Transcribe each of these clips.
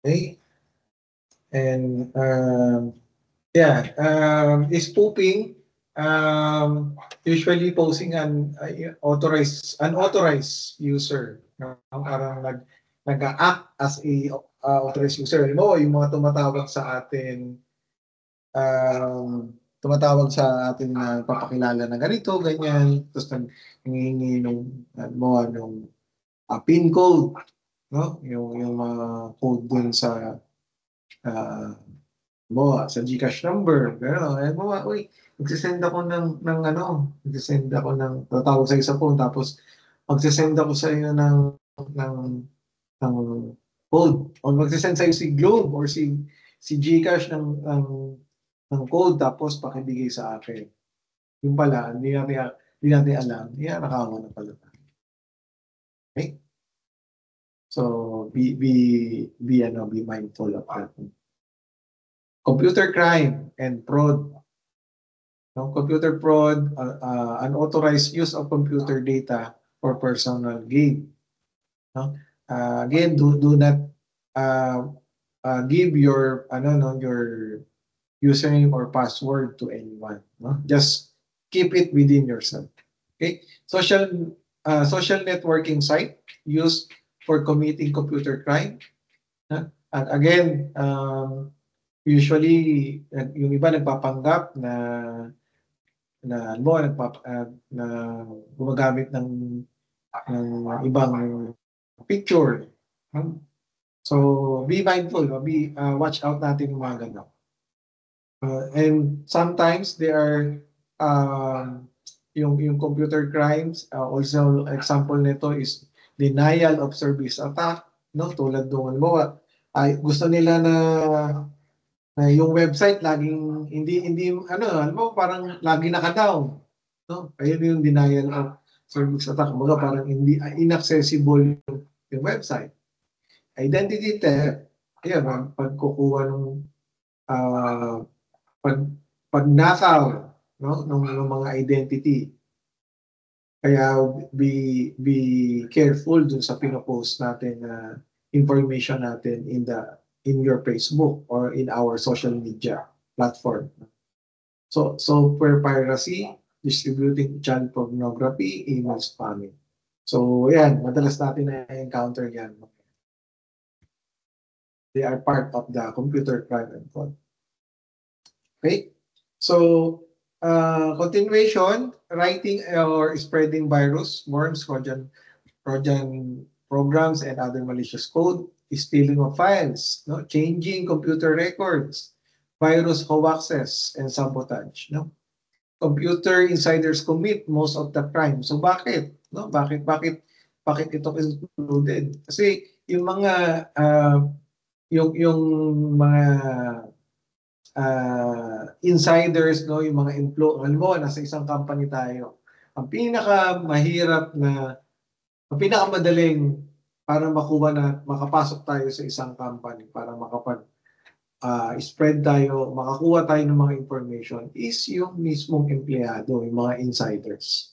Okay? And yeah, spoofing, usually posing an unauthorized user, no? Parang nag-act as a authorized user. Halimbawa, yung mga tumatawag sa atin na papakilala na ganito, ganyan, tapos nanghihingi nung, halimbawa, nung PIN code, no? Yung mga code dun sa uh, sa GCash number, gano'n. Eh, uy, magsisend ako magsisend ako tatawag sa'yo sa phone, tapos magsisend ako sa iyo ng, ng code. O magsisend sa'yo si Globe or si GCash ng code, tapos pakibigay sa akin. Yung pala, hindi natin alam, nakawa na pala tayo. Okay? So, be mindful of that. Computer crime and fraud. No, computer fraud, unauthorized use of computer data for personal gain. No? Again, do not uh, give your username or password to anyone. No? Just keep it within yourself. Okay? Social networking site used for committing computer crime. And again, usually yung iba nagpapanggap na gumagamit ng ibang picture. So be mindful, watch out natin yung mga ganun. And sometimes they are yung computer crimes, also example nito is denial of service attack, no? Tulad nung halimbawa, ay gusto nila na yung website laging hindi alam mo parang lagi naka-down, no? Ayun yung denial of service attack. Kumbaga parang hindi inaccessible yung website. Identity theft, ayan, pagkukuha ng uh, pag pagnakaw, no, ng mga identity. Kaya be careful dun sa pinopost natin na information natin in your Facebook or in our social media platform. So software piracy, distributing child pornography, email spamming. So yan, madalas natin na-encounter yan. They are part of the computer crime and fraud. Okay? So, continuation, writing or spreading virus, worms, Trojan programs, and other malicious code, stealing of files, no? Changing computer records, virus hoaxes, and sabotage. No? Computer insiders commit most of the crime. So bakit? No? Bakit ito included? Kasi yung mga yung mga insiders, no, yung mga halimbawa nasa isang company tayo. Ang pinakamahirap na ang pinakamadaling para makuha na makapasok tayo sa isang company para spread tayo, makakuha tayo ng mga information is yung mismong empleyado, yung mga insiders.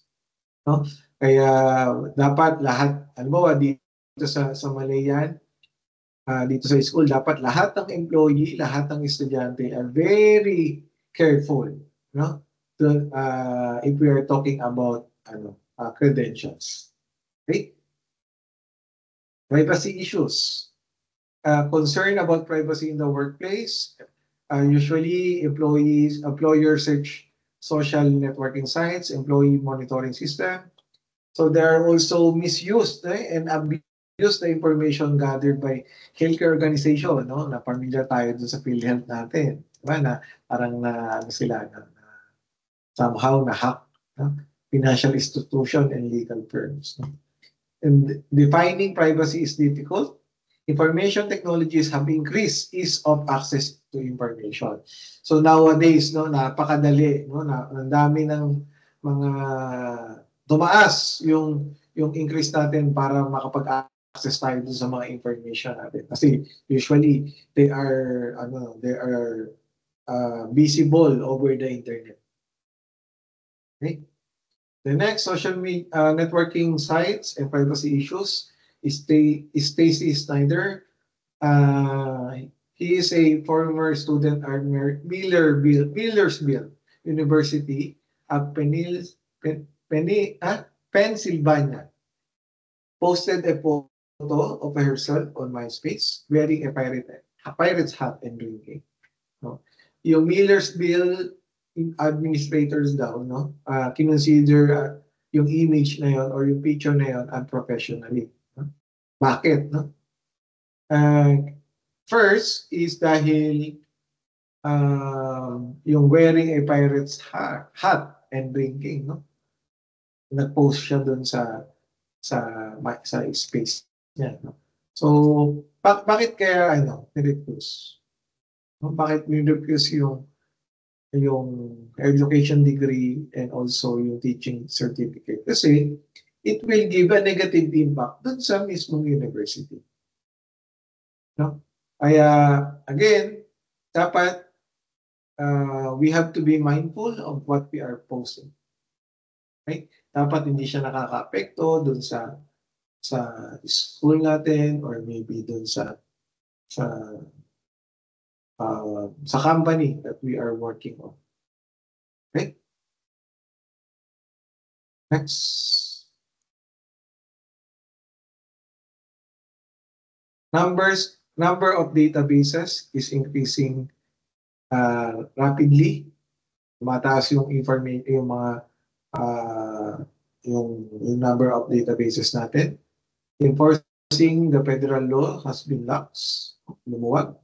No? Kaya dapat lahat, halimbawa dito sa Malayan, dito sa school, dapat lahat ng employee, lahat ng estudyante are very careful, no? If we are talking about credentials. Okay? Privacy issues. Concern about privacy in the workplace. Usually, employers search social networking sites, employee monitoring system. So there are also misused and abused the information gathered by healthcare organization, no? Na familiar tayo dun sa PhilHealth natin. Diba? Na parang somehow na-hack, no? Financial institution and legal firms. No? And defining privacy is difficult. Information technologies have increased ease of access to information. So nowadays, no, napakadali, no, ang dami ng mga tumaas yung increase natin para makapag-access tayo dun sa mga information natin. Kasi usually they are visible over the internet. Okay? The next social networking sites and privacy issues is Stacy Snyder, He is a former student at Millersville University at Pennsylvania. Posted a photo of herself on MySpace wearing a pirate's hat and drinking. No? Yung Millersville administrators daw, no? Kinonsider yung image na yon or yung picture na yon unprofessionally. No? Bakit? No? First is dahil yung wearing a pirate's hat and drinking, no? Nag-post siya doon sa space niya, no? So, bakit kaya ni-refuse? No? Bakit ni-refuse yung education degree and also yung teaching certificate? Kasi it will give a negative impact doon sa mismong university. No? Kaya, again, dapat we have to be mindful of what we are posting. Okay? Dapat hindi siya nakaka-apekto dun sa school natin or maybe dun sa company that we are working on. Okay? Next. Number of databases is increasing rapidly. Mataas yung information, yung mga yung number of databases natin. Enforcing the federal law has been lax, lumuwag.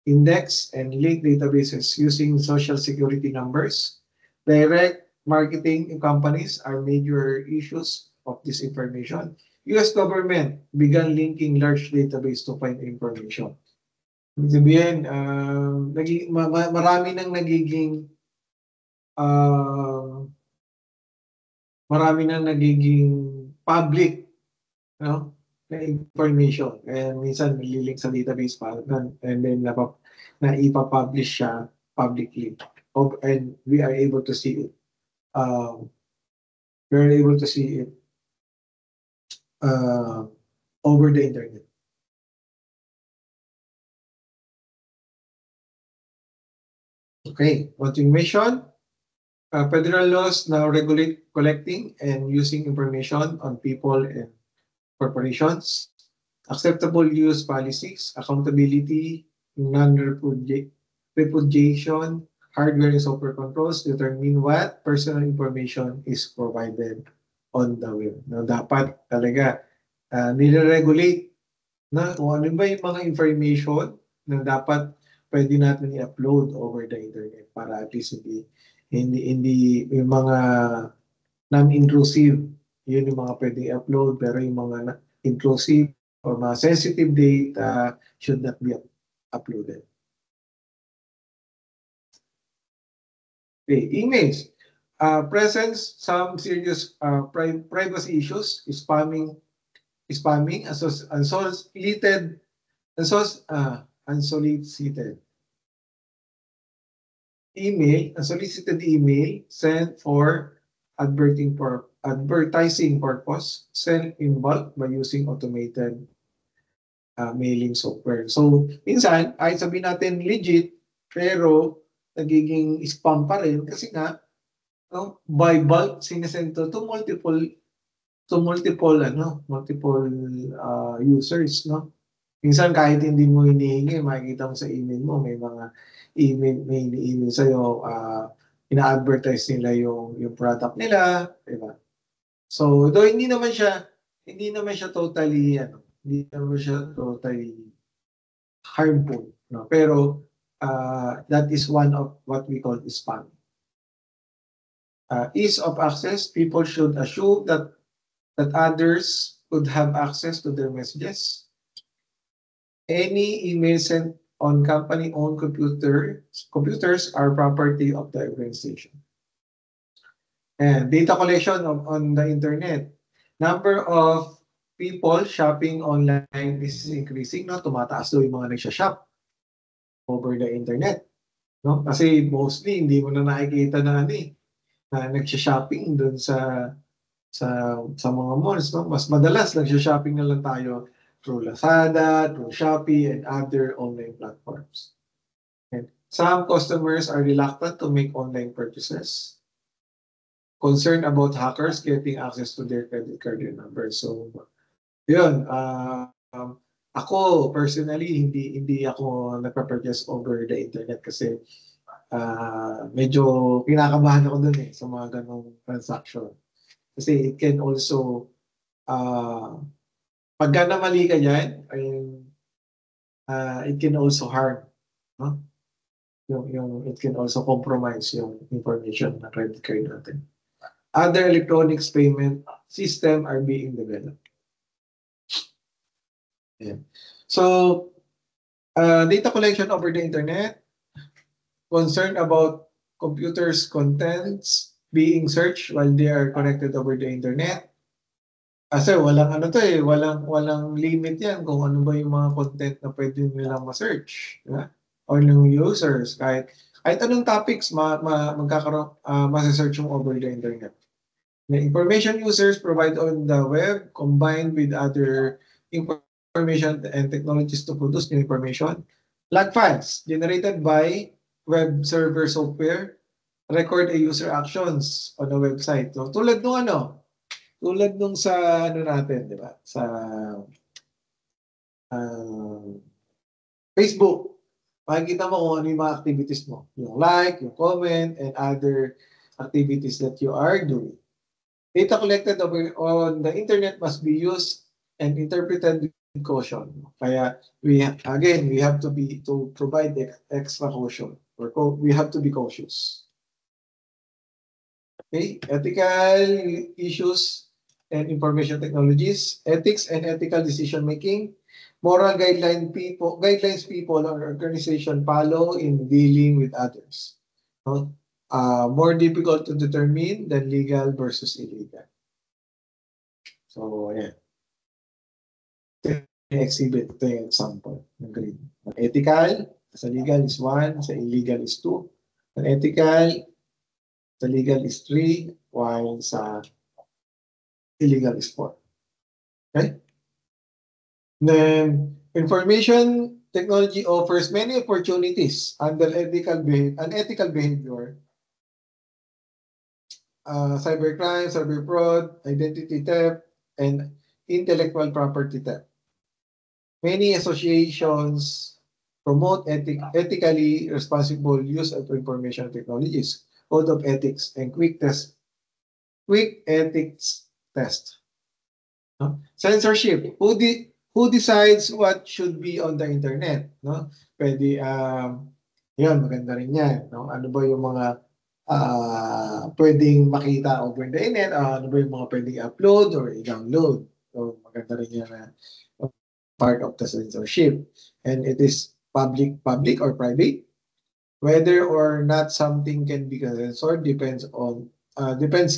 Index and link databases using social security numbers. Direct marketing companies are major issues of this information. US government began linking large database to find information. Ibig sabihin, marami nang nagiging public, no, na information. And minsan nililink sa database pa and then ipapublish siya publicly. And we are able to see it. Over the internet. Okay, continuation. Federal laws now regulate collecting and using information on people and corporations. Acceptable use policies, accountability, non-repudiation, hardware and software controls determine what personal information is provided on the web. No, dapat talaga nire-regulate na kung ano ba yung mga information na dapat pwede natin i-upload over the internet para at least hindi yung mga non-intrusive, yun yung mga pwede i-upload, pero yung mga intrusive or mga sensitive data should not be uploaded. Okay, emails. Presents some serious privacy issues, spamming, unsolicited email sent for advertising purpose, sent in bulk by using automated mailing software. So, minsan, ay sabihin natin legit, pero nagiging spam pa rin kasi nga, no, by bulk, sinesend to multiple users, no? Minsan kahit hindi mo hinihingi, makikita mo sa email mo, may mga email sa'yo, ina-advertise nila yung product nila, diba? So, though hindi naman siya totally harmful, no? Pero that is one of what we call spam. Ease of access, people should assume that others could have access to their messages. Any email sent on company-owned computers are property of the organization. And data collection on the internet. Number of people shopping online is increasing, no? Tumataas daw yung mga nagsha-shop over the internet, no? Kasi mostly hindi mo na nakikita na nagsha-shopping doon sa mga malls, no? Mas madalas nagsha-shopping na lang tayo through Lazada, through Shopee, and other online platforms. And some customers are reluctant to make online purchases, concerned about hackers getting access to their credit card number. So, yun. Ako, personally, hindi ako nagpa-purchase over the internet kasi medyo kinakabahan ako dun sa mga ganong transaction. Kasi it can also, pagka namali ka dyan, it can also harm, no? It can also compromise yung information ng credit card natin. Other electronics payment system are being developed. Yeah. So, data collection over the internet, concerned about computers' contents being searched while they are connected over the internet. Kasi walang walang limit yan kung ano ba yung mga content na pwede nilang ma-search. Diba? Or ng users, kahit anong topics magkakaroon, ma-search yung over the internet. The information users provide on the web combined with other information and technologies to produce new information. Log files generated by web server software record a user actions on a website. So, tulad nung sa natin, di ba? Sa Facebook. Makikita mo kung ano yung mga activities mo. Yung like, yung comment, and other activities that you are doing. Data collected on the internet must be used and interpreted with caution. Kaya we have to provide extra caution, or we have to be cautious. Okay, ethical issues and information technologies, ethics and ethical decision making, moral guidelines people or organization follow in dealing with others. No? More difficult to determine than legal versus illegal. So, yeah. Ito yung exhibit, ito yung example ng green. Ethical, sa legal is 1, sa illegal is 2. Ang ethical, sa legal is 3, while sa illegal is 4. Okay? Then, information technology offers many opportunities under unethical behavior, cybercrime, cyber fraud, identity theft, and intellectual property theft. Many associations promote ethically responsible use of information technologies, code of ethics, and quick ethics test. No? Censorship. Who decides what should be on the internet? No? Pwede, yun, maganda rin yan. No? Ano ba yung mga pwedeng makita over the internet, ano ba yung mga pwedeng upload or i-download. So, maganda rin yan na part of the censorship. And it is public or private. Whether or not something can be censored depends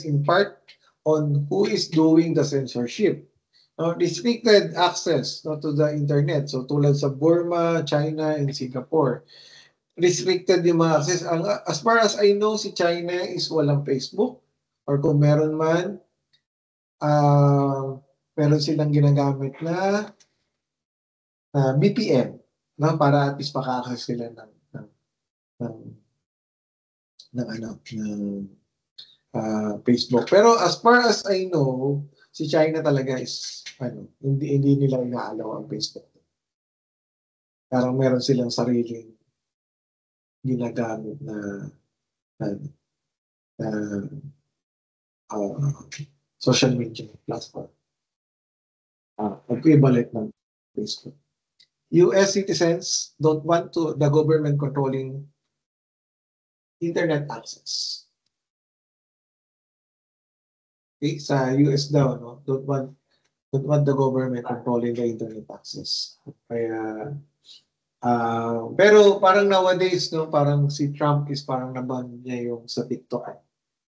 in part on who is doing the censorship. Restricted access to the internet. So, tulad sa Burma, China, and Singapore. Restricted yung mga access. As far as I know, si China is walang Facebook, or kung meron man, meron silang ginagamit na VPN, no? Para at least maka-access sila ng Facebook. Pero as far as I know, si China talaga is hindi nila inaalaw ang Facebook. Parang meron silang sariling ginagamit na social media platform. Equivalent ng Facebook. US citizens don't want the government controlling internet access. Okay, sa US daw, no, don't want the government controlling the internet access. Kaya pero parang nowadays, no, parang si Trump is parang naban niya yung sa TikTok.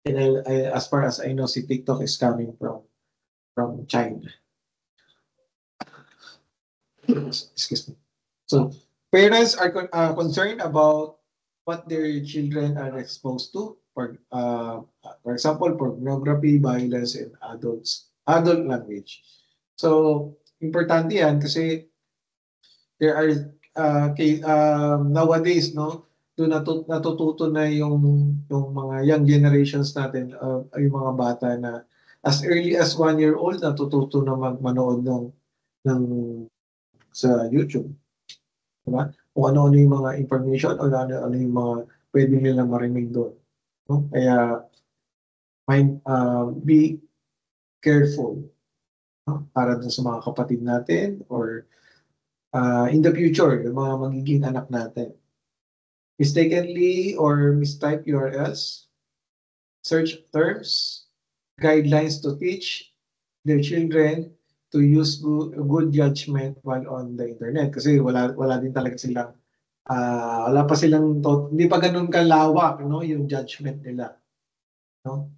And as far as I know, si TikTok is coming from China. Excuse me. So, parents are concerned about what their children are exposed to. For example, pornography, violence, and adult language. So, importante yan kasi there are nowadays, no, doon natututo na yung mga young generations natin, yung mga bata na as early as 1 year old natututo na manood ng sa YouTube, diba? Kung ano-ano yung mga information o ano-ano yung mga pwede nilang marinig doon, no? Kaya be careful, no? Para dun sa mga kapatid natin or in the future, yung mga magiging anak natin. Mistakenly or mistype URLs, search terms, guidelines to teach their children to use good judgment while on the internet. Kasi wala din talaga silang, wala pa silang, hindi pa ganun kalawak, no, yung judgment nila. No?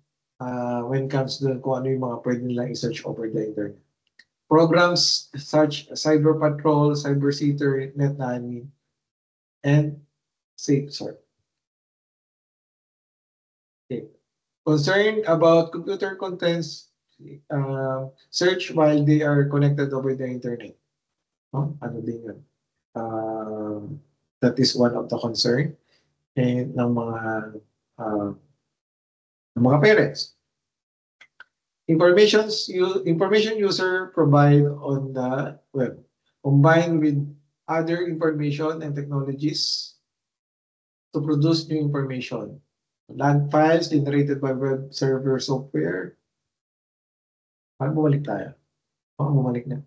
When it comes to kung ano yung mga pwede nilang i-search over the internet. Programs such Cyber Patrol, Cyber Seeker, NetNanny, and SafeSort. Okay. Concerned about computer contents, search while they are connected over the internet. No? Ano din yun? That is one of the concern ng mga parents. Information user provide on the web, combined with other information and technologies to produce new information. Land files generated by web server software. Bumalik tayo. Bumalik na.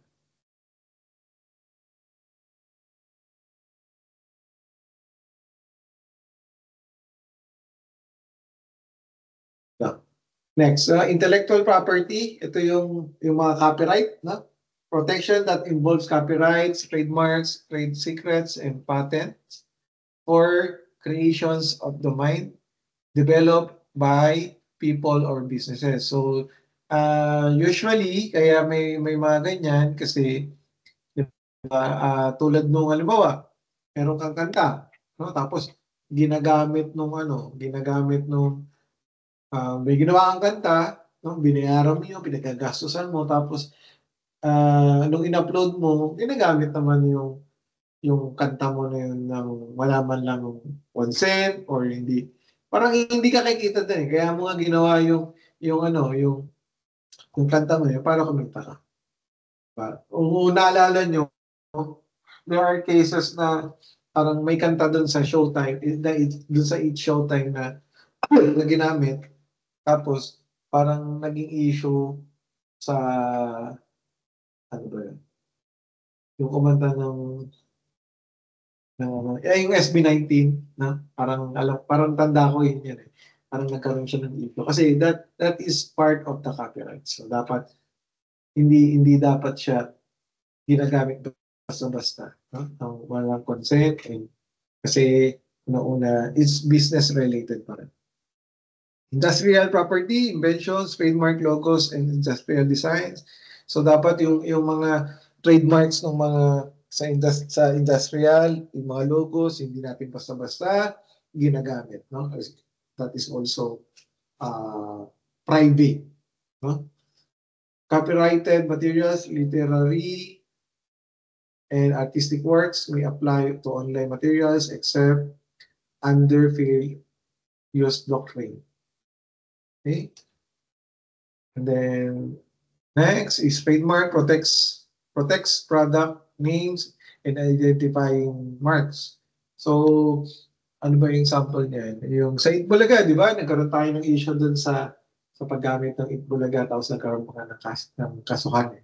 Next, intellectual property. Ito yung mga copyright, no? Protection that involves copyrights, trademarks, trade secrets, and patents or creations of the mind developed by people or businesses. So, usually, kaya may mga ganyan kasi tulad nung halimbawa, meron kang kanta, no? Tapos ginagamit nung may ginawa kang kanta, no? Binayaran mo yun, pinagagastusan mo, tapos nung in-upload mo, ginagamit naman yung kanta mo na yun ng wala man lang consent or hindi. Parang hindi ka kikita din. Kaya mo nga ginawa yung kanta mo yun para kumita ka. Kung naalala nyo, there are cases na parang may kanta doon sa Showtime, doon sa Eat Showtime na ginamit. Tapos, parang naging issue sa, ano ba yun? Yung kumanta yung SB19, na parang tanda ko yun yan eh. Parang nagkaroon siya ng issue. Kasi that is part of the copyright. So, dapat, hindi dapat siya ginagamit basta-basta. No? Walang consent. Kasi, una, it's business related pa rin. Industrial property, inventions, trademark logos, and industrial designs. So dapat yung mga trademarks ng mga sa industrial, yung mga logos, hindi natin basta-basta ginagamit, no? That is also private, no? Copyrighted materials, literary and artistic works may apply to online materials except under fair use doctrine. Okay? And then next is trademark protects product names and identifying marks. So, ano ba yung example niyan? Yung sa Itbulaga, di ba? Nagkaroon tayo ng issue dun sa paggamit ng Itbulaga tapos nagkaroon pa ng kasuhan.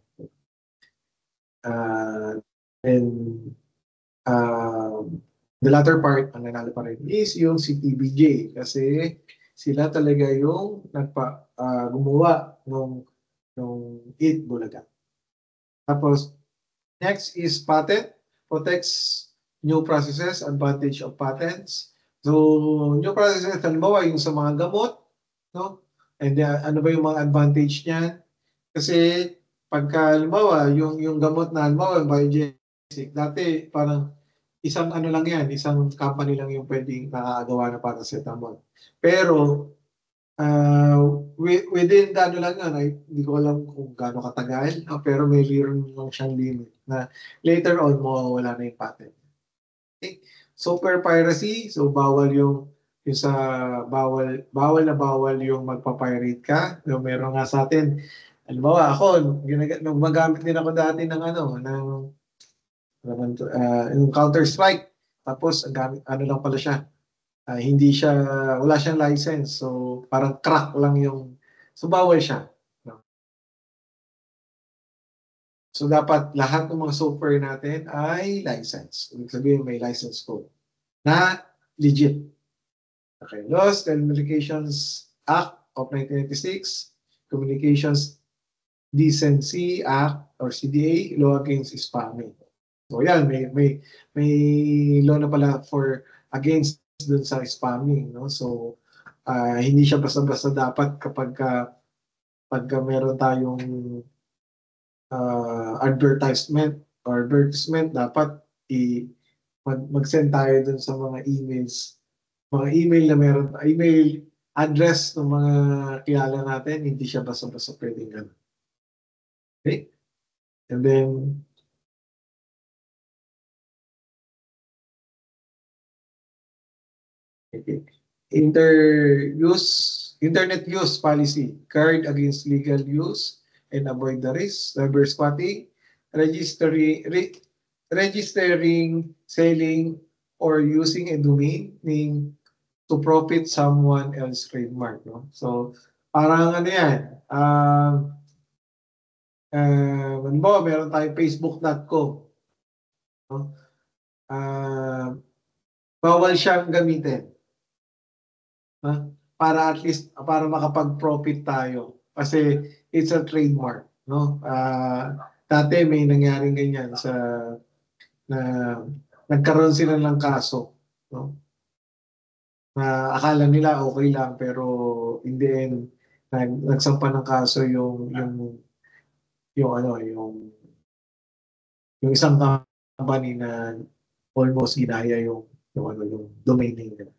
And the latter part, ang nanalo pa rin is yung CTBJ kasi sila talaga yung gumawa nung Itbulaga. Tapos, next is patent. Protects new processes, advantage of patents. So, new processes, halimbawa yung sa mga gamot, no? And ano ba yung mga advantage niyan? Kasi, pagka, halimbawa, yung gamot na, halimbawa, yung biogenic, dati, parang, isang ano lang yan, isang company lang yung pwedeng nakagawa na paracetamol. Pero, Within the ano lang yun, hindi ko alam kung gaano katagal, pero may lang siyang limit na later on mawawala na yung patent. Okay? Super piracy, so bawal yung sa bawal yung magpa-pirate ka. So, meron nga sa atin, halimbawa ako, gumagamit din ako dati ng yung Counter-Strike. Tapos ang gamit ano lang pala siya, hindi siya, wala siyang license. So, parang crack lang so bawal siya. No? So, dapat lahat ng mga software natin ay license. Ibig sabihin, may license code na legit. Okay. Laws, Telecommunications Act of 1996, Communications Decency Act or CDA, Law Against Spamming. So, yan, may law na pala for against dun sa spamming, no? So, hindi siya basta-basta dapat pagka meron tayong advertisement dapat mag-send tayo dun sa mga email na meron, email address ng mga kilala natin, hindi siya basta-basta pwedeng gano'n. Okay? And then, okay. Internet use policy, guard against legal use and avoid the risk, cyber squatting, registering, selling, or using a domain name to profit someone else's trademark. No? So, parang ano yan, meron tayong facebook.com. No? Bawal siyang gamitin. Para at least para makapag-profit tayo kasi it's a trademark, no? Dati may nangyaring ganyan na nagkaroon sila ng kaso, no? Na akala nila okay lang pero in the end nagsampa ng kaso yung isang company na almost ginaya yung domain name nila.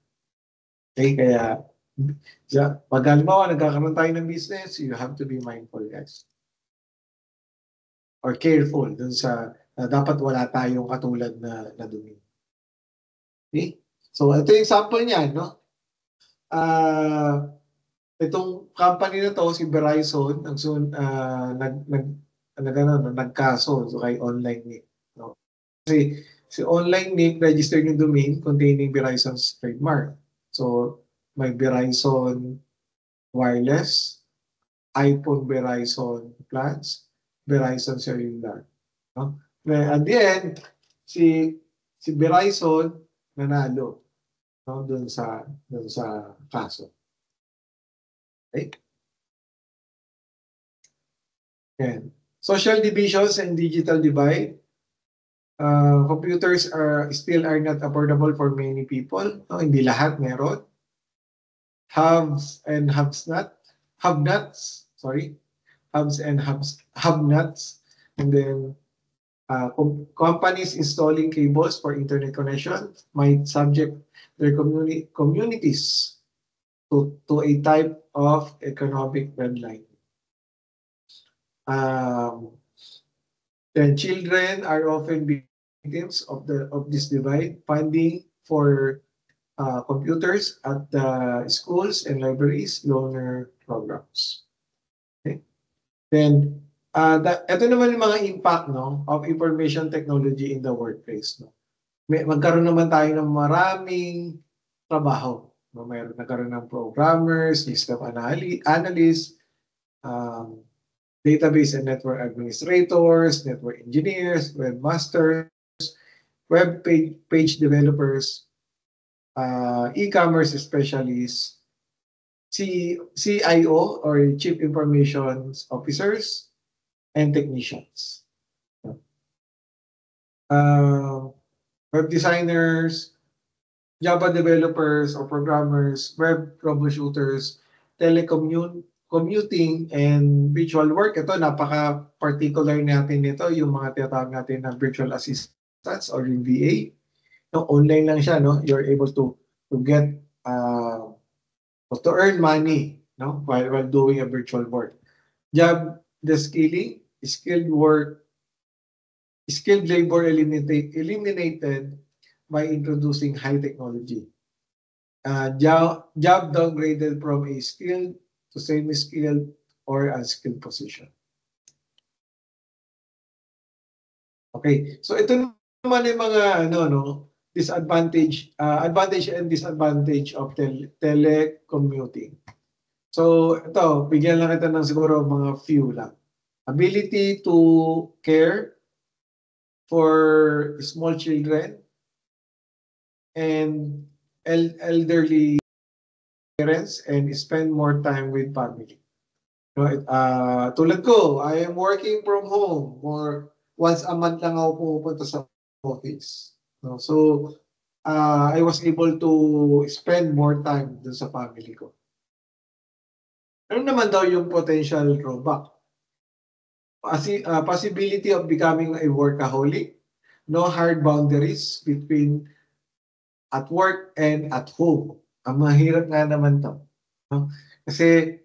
Okay, kaya pag halimbawa nagkakaroon tayo ng business, you have to be mindful, guys. Or careful dun sa dapat wala tayong katulad na domain. Okay? So, ito yung sample niya, no? Itong company na to, si Verizon, nagkaso so kay Online Nick. No? Kasi si Online Nick registered yung domain containing Verizon's trademark. So, may Verizon Wireless, iPhone Verizon plans, Verizon Cellular. No? At the end, si Verizon nanalo, no? Doon sa kaso. Okay? And social divisions and digital divide. Computers are not affordable for many people. No? Hindi lahat meron. Hubs and have-nots, and then companies installing cables for internet connection might subject their communities to a type of economic redlining. Then children are often victims of this divide. Funding for computers at the schools and libraries, loaner programs. Okay? Then, ito naman yung mga impact, no, of information technology in the workplace. No? Magkaroon naman tayo ng maraming trabaho. No? Nagkaroon ng programmers, system analysts, database and network administrators, network engineers, webmasters, web page developers, e-commerce specialists, CIO or Chief Information Officers, and technicians. Web designers, Java developers or programmers, web troubleshooters, commuting, and virtual work. Ito, napaka-particular natin nito, yung mga tinatawag natin na virtual assistants or yung VA. No, online lang siya, no? You're able to get to earn money no? While doing a virtual work. Job the skilling, skilled labor eliminated by introducing high technology. Job downgraded from a skilled to semi-skilled or unskilled position. Okay, so ito naman yung mga advantage and disadvantage of telecommuting. So ito, bigyan lang kita ng siguro mga few lang. Ability to care for small children and elderly parents and spend more time with family. Tulad ko, I am working from home or once a month lang ako pumupunta sa office. No? So, I was able to spend more time dun sa family ko. Ano naman daw yung potential drawback? Possibility of becoming a workaholic, no hard boundaries between at work and at home. Ang mahirap nga naman to. No? Kasi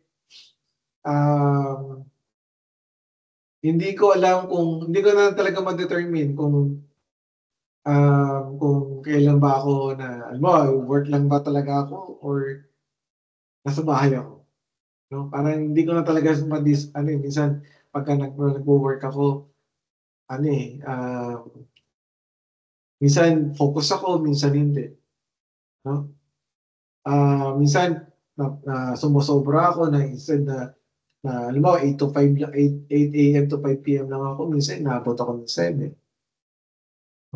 hindi ko na talaga ma-determine kung kailan ba ako work lang ba talaga ako or nasa bahay ako. No? Parang hindi ko na talaga minsan pagka nagwo-work ako, minsan focus ako, minsan hindi. No? Minsan sumusobra ako na instead na halimbawa 8 a.m. to 5 p.m. lang ako, minsan naabot ako ng 7.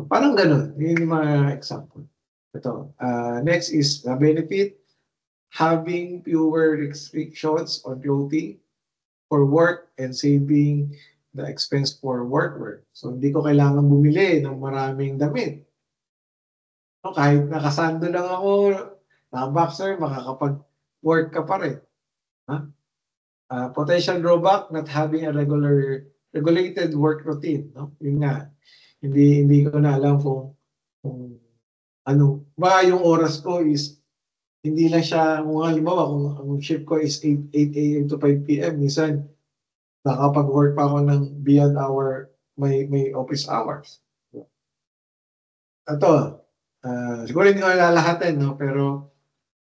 Parang ganun. Yun yung mga example. Ito. Next is the benefit, having fewer restrictions on clothing for work and saving the expense for workwear. So, hindi ko kailangan bumili ng maraming damit. No, kahit nakasando lang ako, naka-boxer, makakapag-work ka pa rin. Potential drawback, not having a regulated work routine. No? Yun nga, hindi ko na alam kung baka yung oras ko is hindi lang siya, kung halimbawa, kung ang shift ko is 8 a.m. to 5 p.m., minsan, nakapag-work pa ako ng beyond may office hours. Ito, siguro hindi ko nalalahatin, no? Pero,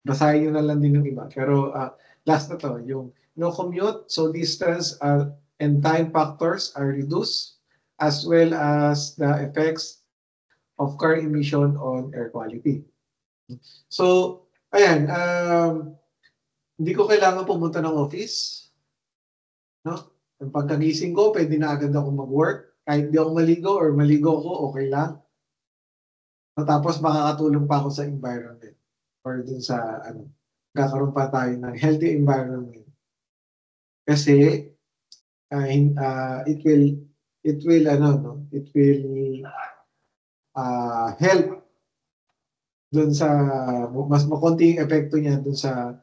basahin nyo na lang din yung iba. Pero, last na to, yung no commute, so distance and time factors are reduced, as well as the effects of car emission on air quality. So, ayan, hindi ko kailangan pumunta ng office. No? Pagkagising ko, pwede na agad ako mag-work. Kahit di ako maligo or maligo ako, okay lang. Tapos makakatulong pa ako sa environment or dun sa kakaroon pa tayo ng healthy environment. Kasi it will help dun sa mas makonti yung epekto niya dun sa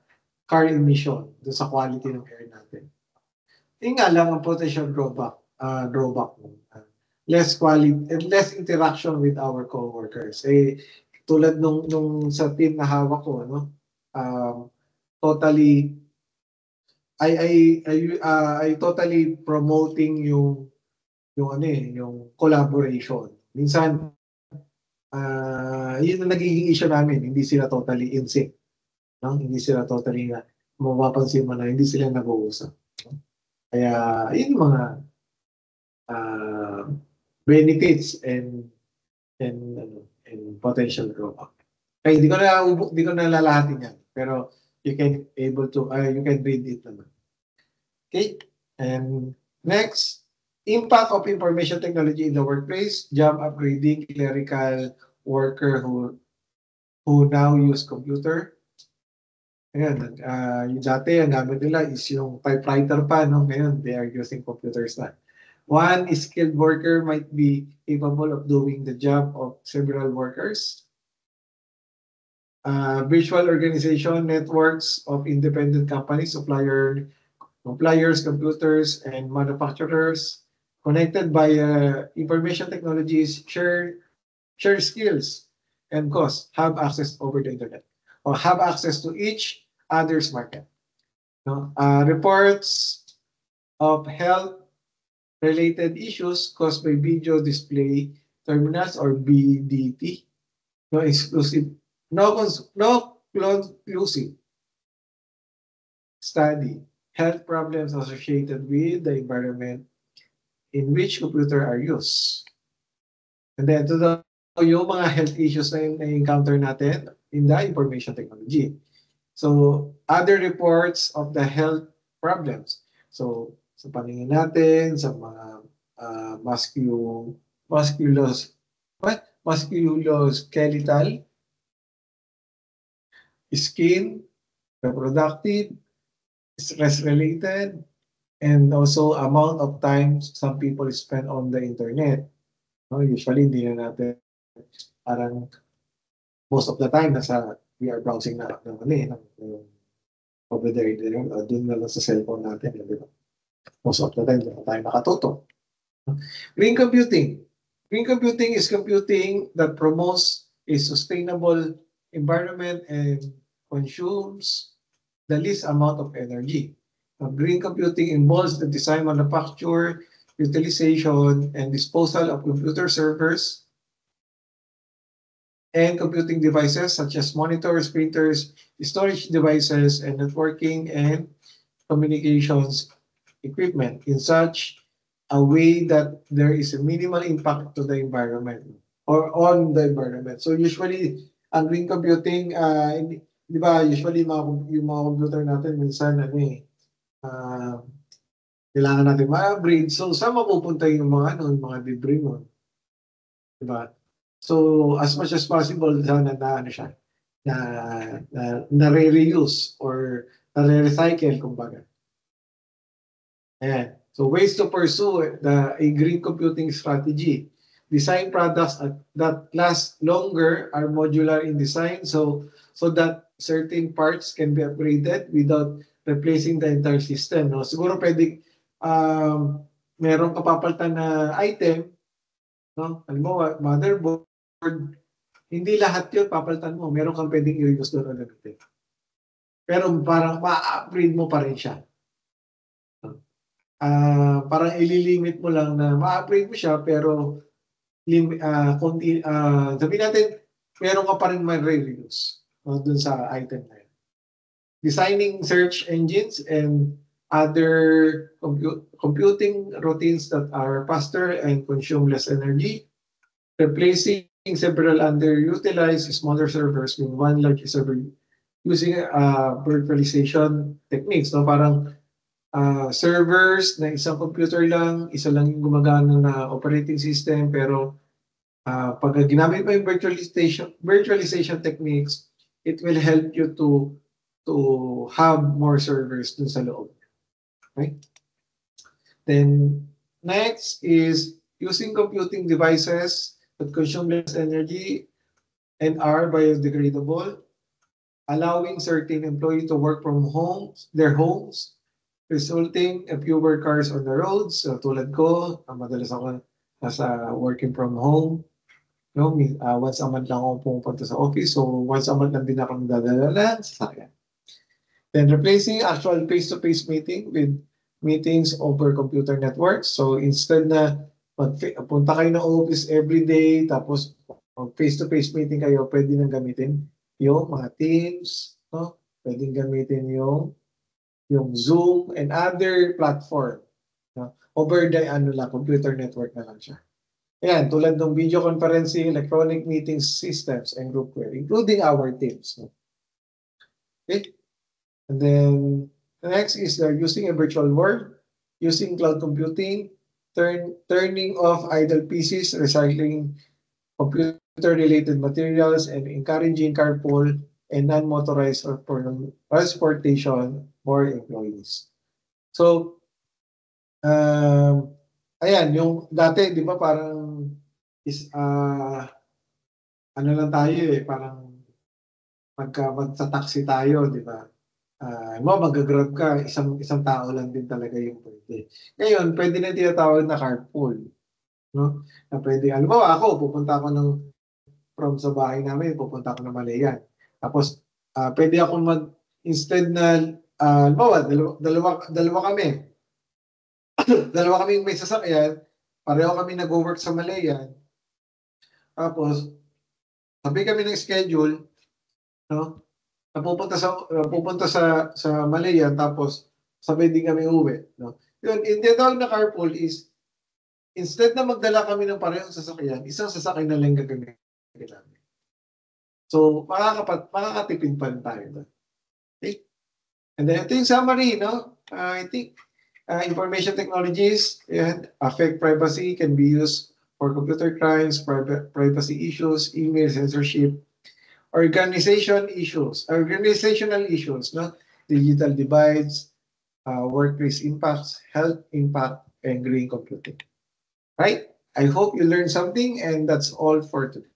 car emission, dun sa quality ng air natin. Yung nga lang ang potential drawback less interaction with our coworkers. Tulad nung sa team na hawak ko, no? I totally promoting yung collaboration. Minsan yun ang nagiging issue namin, hindi sila totally in sync. No? Hindi sila totally mapapansin mo na hindi sila nag-uusap. No? Kaya yun yung mga benefits and potential drawback. Kaya hindi ko na lalahatin yan. Pero you can read it naman. Okay? And next, impact of information technology in the workplace, job upgrading, clerical worker who now use computer. Ayan, yung dati, ang gamit nila is yung typewriter pa, no? Ngayon, they are using computers na. One skilled worker might be capable of doing the job of several workers. Virtual organization, networks of independent companies, suppliers, computers, and manufacturers connected by information technologies, share skills and costs, have access over the internet, or have access to each other's market. No? Reports of health-related issues caused by video display terminals or BDT. No exclusive, no conclusive study. Health problems associated with the environment in which computer are used. And then, ito daw yung mga health issues na na-encounter natin in the information technology. So, other reports of the health problems. So, sa paningin natin, sa mga musculoskeletal, skin, reproductive, stress-related, and also amount of time some people spend on the internet. No, usually, hindi na natin parang most of the time we are browsing na over there, doon na lang sa cellphone natin. Most of the time, doon tayo nakatuto. Green computing. Green computing is computing that promotes a sustainable environment and consumes the least amount of energy. Green computing involves the design, manufacture, utilization, and disposal of computer servers and computing devices such as monitors, printers, storage devices, and networking and communications equipment in such a way that there is a minimal impact to the environment or on the environment. So usually, ang green computing, di ba, usually yung mga computer natin minsan, kailangan natin ma-upgrade. So, saan mapupunta yung mga debris mo? Di ba? So, as much as possible, sana siya, na-reuse or na-recycle, kumbaga. Ayan. So, ways to pursue a green computing strategy. Design products that last longer, are modular in design, so that certain parts can be upgraded without replacing the entire system. No? Siguro pwedeng merong kapapalitan na item, no? Halimbawa, motherboard, hindi lahat yun papalitan mo. Meron kang pwedeng i-reuse doon ulit. Pero parang ma-upgrade mo pa rin siya. Parang ililimit mo lang na ma-upgrade mo siya, pero sabihin natin, meron ka pa rin may reuse dun sa item na yun. Designing search engines and other computing routines that are faster and consume less energy. Replacing several underutilized smaller servers with one large server using virtualization techniques. No? Parang servers na isang computer lang, isa lang yung gumagana na operating system, pero pag ginamit mo yung virtualization techniques, it will help you to have more servers dun sa loob. Okay? Then, next is using computing devices that consume less energy and are biodegradable, allowing certain employees to work from their homes, resulting in fewer cars on the roads. So, tulad ko, madalas ako nasa working from home. No, once a month lang ako pumunta sa office. So, once a month lang din ako nadadala sa sasakyan. Then, replacing actual face-to-face meeting with meetings over computer networks. So, instead na punta kayo ng office every day, tapos face-to-face meeting kayo, pwede nang gamitin yung mga Teams, no? Pwedeng gamitin yung Zoom and other platform. No? Over the computer network na lang siya. Ayan, tulad ng video conferencing, electronic meeting systems, and groupware, including our Teams. No? Okay? And then, the next is they're using a virtual world, using cloud computing, turning off idle PCs, recycling computer-related materials, and encouraging carpool and non-motorized transportation for employees. So, ayan, yung dati, di ba, parang ano lang tayo parang magsa-taxi tayo, di ba? Mag-grab ka, isang tao lang din talaga yung pwede. Ngayon, pwede na tinatawag na carpool. No? Na pwede, alam mo, ako, pupunta ako from sa bahay namin, pupunta ako ng Malayan. Tapos, pwede ako instead na Halimbawa, dalawa kami. Dalawa kaming may sasakyan, pareho kami nag-work sa Malayan. Tapos, sabi kami ng schedule, no? Napupunta sa Malayan, tapos sabay din kami uwi, no? Yun, yung tinatawag na carpool is, instead na magdala kami ng parehong sasakyan, isang sasakyan na lang gagamitin namin. So, makakatipid pa rin tayo doon. Okay? And then, ito yung summary, no? I think information technologies and affect privacy, can be used for computer crimes, privacy issues, email censorship, organizational issues, no? Digital divides, workplace impacts, health impact, and green computing. Right? I hope you learned something, and that's all for today.